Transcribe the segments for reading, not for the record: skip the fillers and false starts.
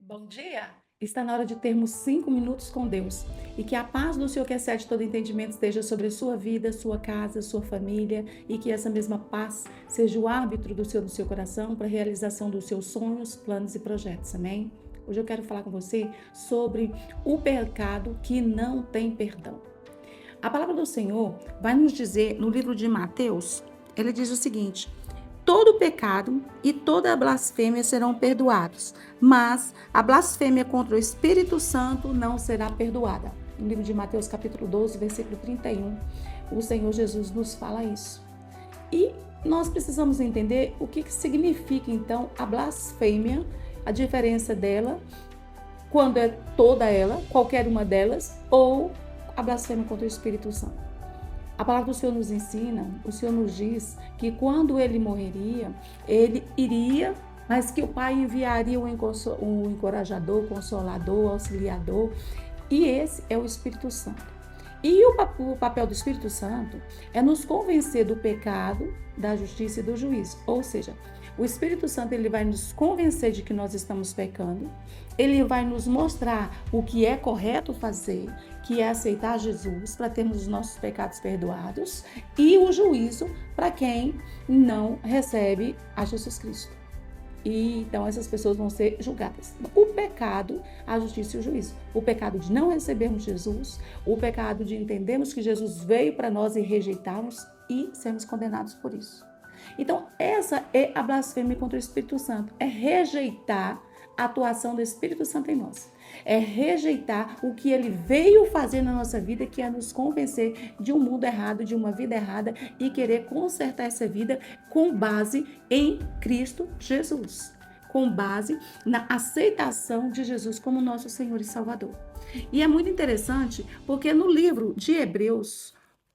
Bom dia! Está na hora de termos 5 minutos com Deus e que a paz do Senhor que excede todo entendimento esteja sobre a sua vida, sua casa, sua família e que essa mesma paz seja o árbitro do seu coração para a realização dos seus sonhos, planos e projetos, amém? Hoje eu quero falar com você sobre o pecado que não tem perdão. A palavra do Senhor vai nos dizer no livro de Mateus, ele diz o seguinte: todo pecado e toda blasfêmia serão perdoados, mas a blasfêmia contra o Espírito Santo não será perdoada. No livro de Mateus, capítulo 12, versículo 31, o Senhor Jesus nos fala isso. E nós precisamos entender o que significa, então, a blasfêmia, a diferença dela, quando é toda ela, qualquer uma delas, ou a blasfêmia contra o Espírito Santo. A palavra do Senhor nos ensina, o Senhor nos diz que quando ele morreria, ele iria, mas que o Pai enviaria um encorajador, consolador, auxiliador, e esse é o Espírito Santo. E o papel do Espírito Santo é nos convencer do pecado, da justiça e do juízo. Ou seja, o Espírito Santo ele vai nos convencer de que nós estamos pecando, ele vai nos mostrar o que é correto fazer, que é aceitar Jesus para termos os nossos pecados perdoados e o juízo para quem não recebe a Jesus Cristo. E então essas pessoas vão ser julgadas. O pecado, a justiça e o juízo. O pecado de não recebermos Jesus, o pecado de entendermos que Jesus veio para nós e rejeitarmos e sermos condenados por isso. Então essa é a blasfêmia contra o Espírito Santo, é rejeitar a atuação do Espírito Santo em nós. É rejeitar o que ele veio fazer na nossa vida, que é nos convencer de um mundo errado, de uma vida errada e querer consertar essa vida com base em Cristo Jesus, com base na aceitação de Jesus como nosso Senhor e Salvador. E é muito interessante porque no livro de Hebreus,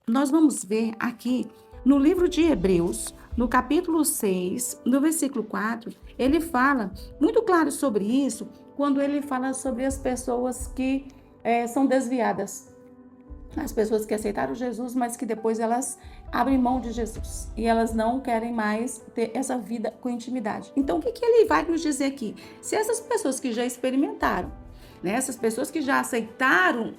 nós vamos ver aqui, no livro de Hebreus, no capítulo 6, no versículo 4, ele fala muito claro sobre isso, quando ele fala sobre as pessoas que são desviadas. As pessoas que aceitaram Jesus, mas que depois elas abrem mão de Jesus. E elas não querem mais ter essa vida com intimidade. Então, o que ele vai nos dizer aqui? Se essas pessoas que já experimentaram, né, essas pessoas que já aceitaram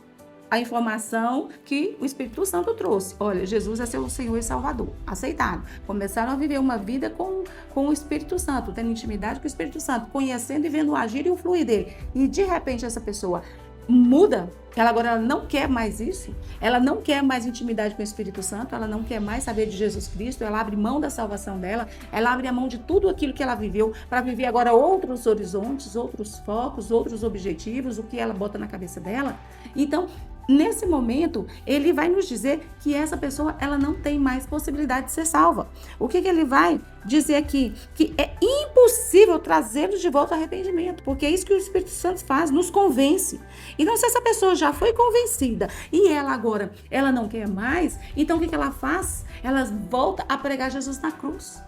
a informação que o Espírito Santo trouxe. Olha, Jesus é seu Senhor e Salvador. Aceitaram. Começaram a viver uma vida com o Espírito Santo, tendo intimidade com o Espírito Santo, conhecendo e vendo o agir e o fluir dele. E de repente essa pessoa muda, ela não quer mais isso, ela não quer mais intimidade com o Espírito Santo, ela não quer mais saber de Jesus Cristo, ela abre mão da salvação dela, ela abre a mão de tudo aquilo que ela viveu para viver agora outros horizontes, outros focos, outros objetivos, o que ela bota na cabeça dela. Então, nesse momento, ele vai nos dizer que essa pessoa ela não tem mais possibilidade de ser salva. O que ele vai dizer aqui? Que é impossível trazê-los de volta ao arrependimento, porque é isso que o Espírito Santo faz, nos convence. Então, se essa pessoa já foi convencida e ela agora ela não quer mais, então o que ela faz? Ela volta a pregar Jesus na cruz.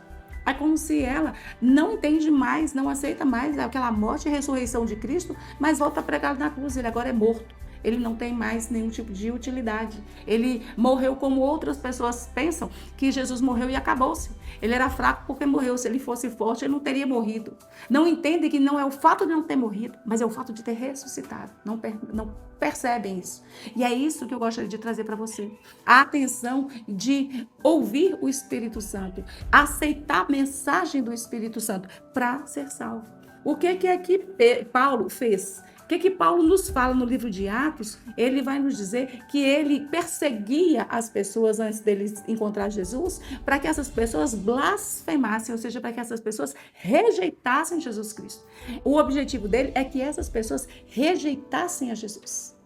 É como se ela não entende mais, não aceita mais aquela morte e ressurreição de Cristo, mas volta a pregar na cruz. Ele agora é morto. Ele não tem mais nenhum tipo de utilidade. Ele morreu como outras pessoas pensam que Jesus morreu e acabou-se. Ele era fraco porque morreu. Se ele fosse forte, ele não teria morrido. Não entende que não é o fato de não ter morrido, mas é o fato de ter ressuscitado. Não percebem isso. E é isso que eu gostaria de trazer para você. A atenção de ouvir o Espírito Santo, aceitar a mensagem do Espírito Santo para ser salvo. O que é que Paulo fez? O que Paulo nos fala no livro de Atos? Ele vai nos dizer que ele perseguia as pessoas antes deles encontrar Jesus, para que essas pessoas blasfemassem, ou seja, para que essas pessoas rejeitassem Jesus Cristo. O objetivo dele é que essas pessoas rejeitassem a Jesus.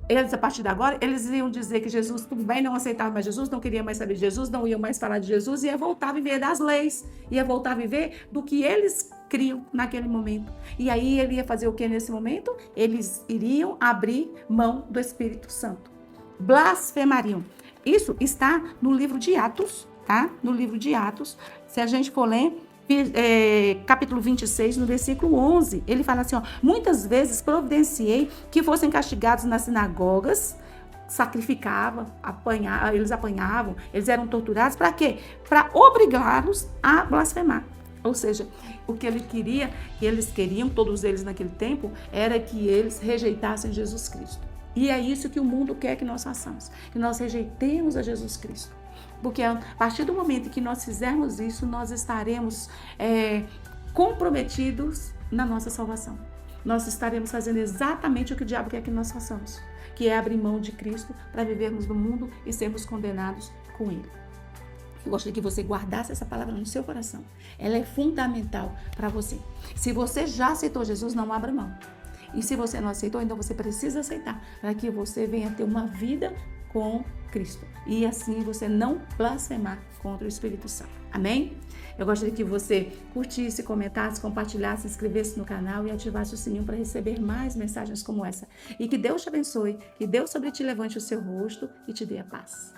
Eles, a partir de agora, eles iam dizer que Jesus tudo bem, não aceitava mais Jesus, não queria mais saber de Jesus, não iam mais falar de Jesus, ia voltar a viver das leis, ia voltar a viver do que eles criam naquele momento. E aí ele ia fazer o que nesse momento? Eles iriam abrir mão do Espírito Santo. Blasfemariam. Isso está no livro de Atos, tá? No livro de Atos, se a gente for ler, capítulo 26, no versículo 11, ele fala assim, ó, muitas vezes providenciei que fossem castigados nas sinagogas, sacrificavam, eles apanhavam, eles eram torturados, para quê? Para obrigá-los a blasfemar. Ou seja, o que ele queria, que eles queriam, todos eles naquele tempo, era que eles rejeitassem Jesus Cristo. E é isso que o mundo quer que nós façamos, que nós rejeitemos a Jesus Cristo. Porque a partir do momento que nós fizermos isso, nós estaremos comprometidos na nossa salvação. Nós estaremos fazendo exatamente o que o diabo quer que nós façamos, que é abrir mão de Cristo para vivermos no mundo e sermos condenados com Ele. Eu gostaria que você guardasse essa palavra no seu coração. Ela é fundamental para você. Se você já aceitou Jesus, não abra mão. E se você não aceitou, então você precisa aceitar, para que você venha ter uma vida com Cristo. E assim você não blasfemar contra o Espírito Santo. Amém? Eu gostaria que você curtisse, comentasse, compartilhasse, se inscrevesse no canal e ativasse o sininho para receber mais mensagens como essa. E que Deus te abençoe, que Deus sobre ti levante o seu rosto e te dê a paz.